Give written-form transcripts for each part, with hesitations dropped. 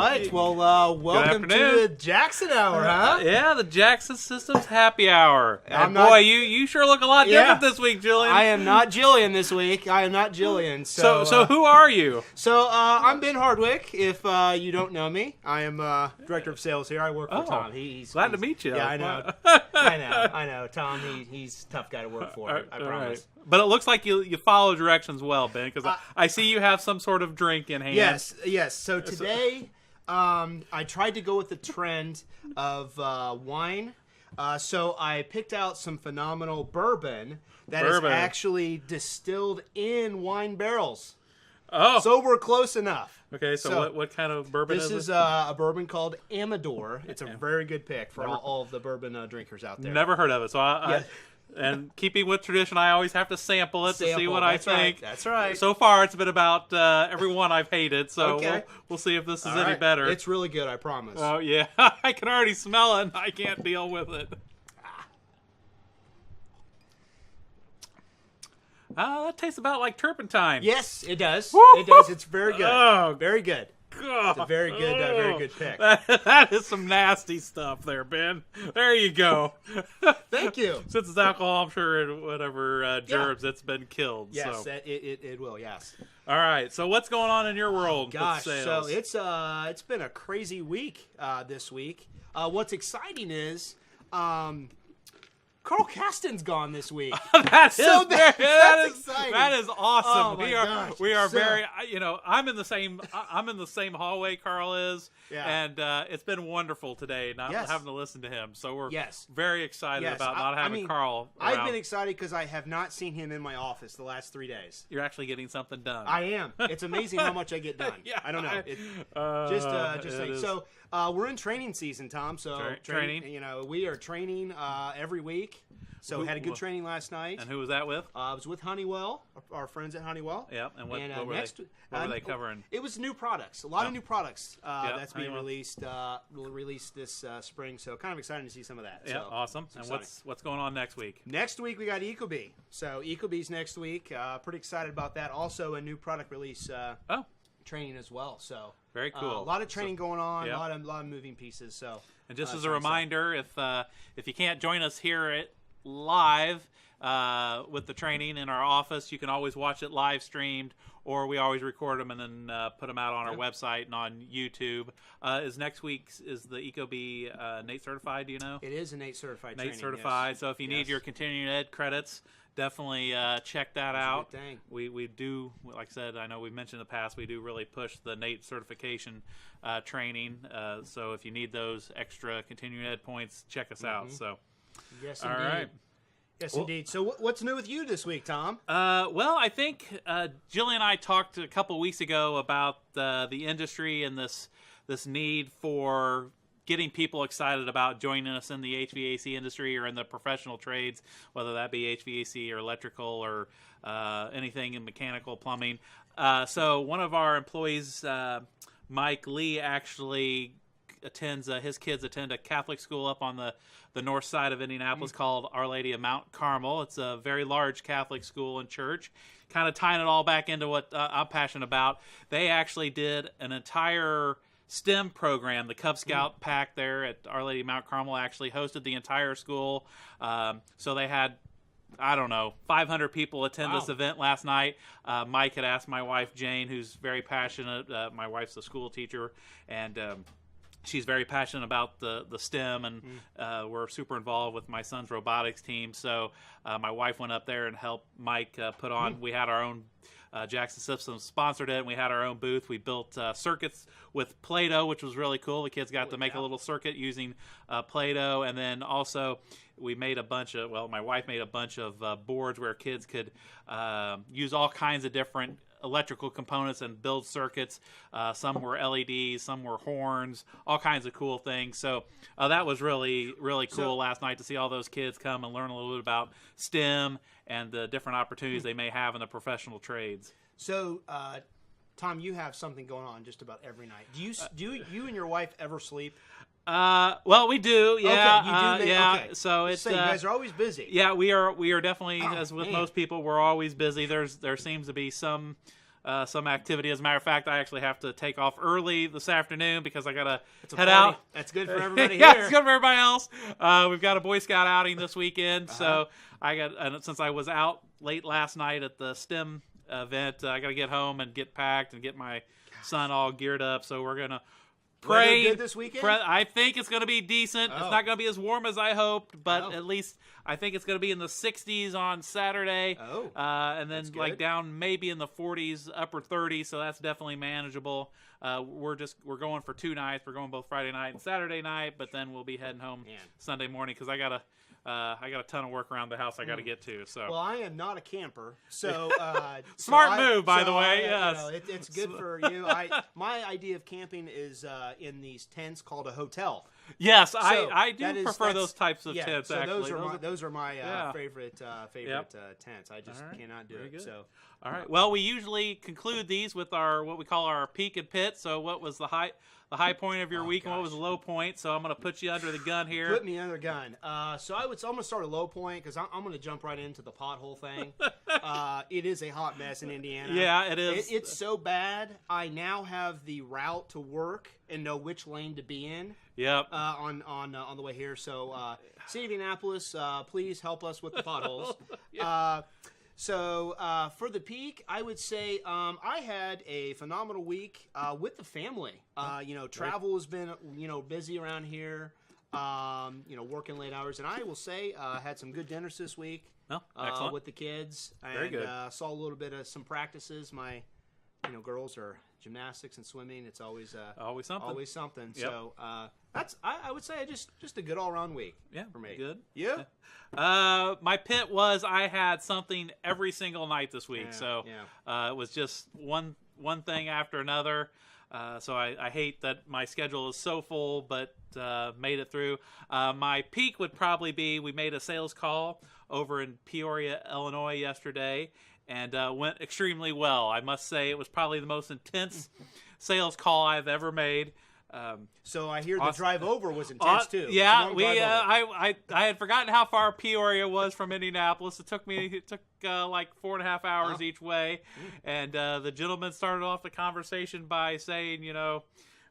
right. Well, welcome to the Jackson Hour, huh? Yeah, the Jackson Systems Happy Hour. And boy, you sure look a lot different this week, Jillian. I am not Jillian this week. I am not Jillian. So who are you? So I'm Ben Hardwick. If you don't know me, I am director of sales here. I work for Tom. He's glad to meet you. Yeah, I know. I know. Tom, he's a tough guy to work for. I promise. Right. But it looks like you follow directions well, Ben, because I see you have some sort of drink in hand. Yes. So today, I tried to go with the trend of wine. So I picked out some phenomenal bourbon that is actually distilled in wine barrels. Oh. So we're close enough. Okay, so what kind of bourbon is this? This is a bourbon called Amador. It's a very good pick for all of the bourbon drinkers out there. Never heard of it. So and keeping with tradition, I always have to sample it to see what I think. That's right. So far, it's been about every one I've hated, so we'll see if this is any better. It's really good, I promise. Oh, yeah. I can already smell it, and I can't deal with it. That tastes about like turpentine. Yes, it does. Woo! It does. It's very good. Oh, very good. God. It's a very good pick. That is some nasty stuff there, Ben. There you go. Thank you. Since it's alcohol, I'm sure whatever germs, it's been killed. Yes, so. it will, yes. All right, so what's going on in your world with sales? So it's been a crazy week this week. What's exciting is Carl Caston's gone this week. That's exciting. That is Oh awesome. my gosh. We are very. I'm in the same hallway Carl is, and it's been wonderful today not having to listen to him. So we're very excited about not having Carl around. I've been excited because I have not seen him in my office the last 3 days. You're actually getting something done. I am. It's amazing how much I get done. I don't know. So we're in training season, Tom. So training. We are training every week. So we had a good training last night. And who was that with? I was with Honeywell, our friends at Honeywell. Yeah, and what were they covering? It was new products, a lot of new products that's being released this spring. So kind of excited to see some of that. Yeah, awesome. And what's going on next week? Next week we got Ecobee. So Ecobee's next week. Pretty excited about that. Also a new product release training as well. So very cool. A lot of training going on. A lot of moving pieces. So and just as a reminder, if you can't join us here live with the training in our office, you can always watch it live streamed, or we always record them and then put them out on our website and on YouTube. Is next week's the Ecobee NATE certified? Do you know? It is a NATE certified. NATE certified. Yes. So if you need your continuing ed credits, definitely check that out. We do, like I said, I know we've mentioned in the past, we do really push the NATE certification training. So if you need those extra continuing ed points, check us out. So. Yes, indeed. All right. Yes, indeed. So what's new with you this week, Tom? Well, I think Jillian and I talked a couple weeks ago about the industry and this need for getting people excited about joining us in the HVAC industry or in the professional trades, whether that be HVAC or electrical or anything in mechanical, plumbing. So one of our employees, Mike Lee, actually his kids attend a Catholic school up on the north side of Indianapolis called Our Lady of Mount Carmel. It's a very large Catholic school and church. Kind of tying it all back into what I'm passionate about. They actually did an entire S.T.E.M program. The Cub Scout pack there at Our Lady of Mount Carmel actually hosted the entire school. So they had 500 people attend this event last night. Mike had asked my wife, Jane, who's very passionate. My wife's a school teacher, and she's very passionate about the STEM, and we're super involved with my son's robotics team. So my wife went up there and helped Mike put on. We had our own Jackson Systems sponsored it, and we had our own booth. We built circuits with Play-Doh, which was really cool. The kids got to make a little circuit using Play-Doh, and then also we made my wife made a bunch of boards where kids could use all kinds of different electrical components and build circuits. Some were LEDs, some were horns, all kinds of cool things. So that was really, really cool last night to see all those kids come and learn a little bit about STEM and the different opportunities they may have in the professional trades. So, Tom, you have something going on just about every night. Do you and your wife ever sleep? Well, we do. Yeah. Okay, you do. Okay. So it's you guys are always busy. Yeah, we are definitely, as with most people, we're always busy. There seems to be some some activity. As a matter of fact, I actually have to take off early this afternoon because I gotta head party. out. That's good for everybody Yeah, here. it's good for everybody else. We've got a Boy Scout outing this weekend, so since I was out late last night at the S.T.E.M event, I got to get home and get packed and get my son all geared up. So we're gonna pray. Weather good this weekend? I think it's going to be decent. It's not going to be as warm as I hoped, but at least I think it's going to be in the 60s on Saturday. And then like down maybe in the 40s, upper 30s. So that's definitely manageable. We're going for 2 nights. We're going both Friday night and Saturday night, but then we'll be heading home Sunday morning because I got a ton of work around the house I got to get to. So well, I am not a camper, so smart move, by the way. Yes, it's good for you. My idea of camping is in these tents called a hotel. Yes, so I do prefer those types of tents. So actually, those are my favorite tents. I just cannot do it. Good. So all right. Well, we usually conclude these with what we call our peak and pit. So, what was the high point of your week, and what was the low point? So I'm going to put you under the gun here. Put me under the gun. I'm going to start a low point because I'm going to jump right into the pothole thing. It is a hot mess in Indiana. Yeah, it is. It's so bad. I now have the route to work and know which lane to be in. Yep. On the way here. So, City of Indianapolis, please help us with the potholes. So for the peak, I would say I had a phenomenal week with the family. Travel has been busy around here. Working late hours, and I will say had some good dinners this week. Excellent. With the kids. Very good. Saw a little bit of some practices. My girls are gymnastics and swimming. It's always something. Always something. Yep. So that's I would say just a good all around week. Yeah, for me. Good. Yeah. My pit was I had something every single night this week. It was just one thing after another. So I hate that my schedule is so full, but made it through. My peak would probably be we made a sales call over in Peoria, Illinois yesterday, and went extremely well. I must say it was probably the most intense sales call I've ever made. So I hear the drive over was intense too. Yeah, I had forgotten how far Peoria was from Indianapolis. It took like 4.5 hours each way, and the gentleman started off the conversation by saying,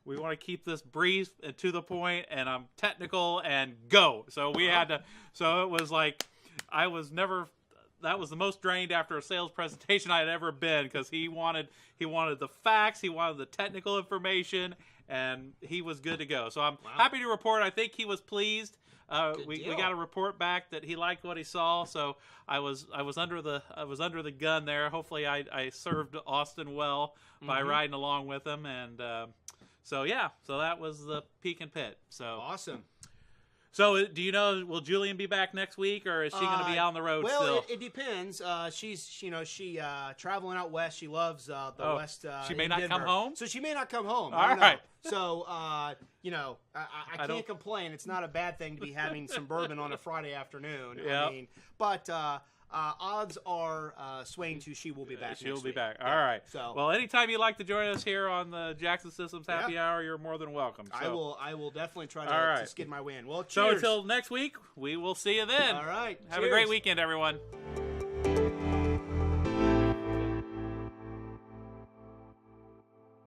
we want to keep this brief and to the point, and I'm technical and go. So we had to. So it was like that was the most drained after a sales presentation I had ever been because he wanted the facts, he wanted the technical information, and he was good to go. So I'm happy to report I think he was pleased. We got a report back that he liked what he saw. So I was under the gun there. Hopefully I served Austin well by riding along with him, and so that was the peak and pit. So awesome. So, do you know, will Julian be back next week, or is she going to be out on the road still? Well, it depends. She's traveling out west. She loves the west. She may not Denver. come home? So she may not come home. All right. So, I can't complain. It's not a bad thing to be having some bourbon on a Friday afternoon. Yep. But odds are swaying to she will be back. She'll next be week. back. All right. So, well, anytime you'd like to join us here on the Jackson Systems Happy Hour, you're more than welcome. So. I will definitely try to skid my way in. Well, cheers. So until next week, we will see you then. All right. Have a great weekend, everyone.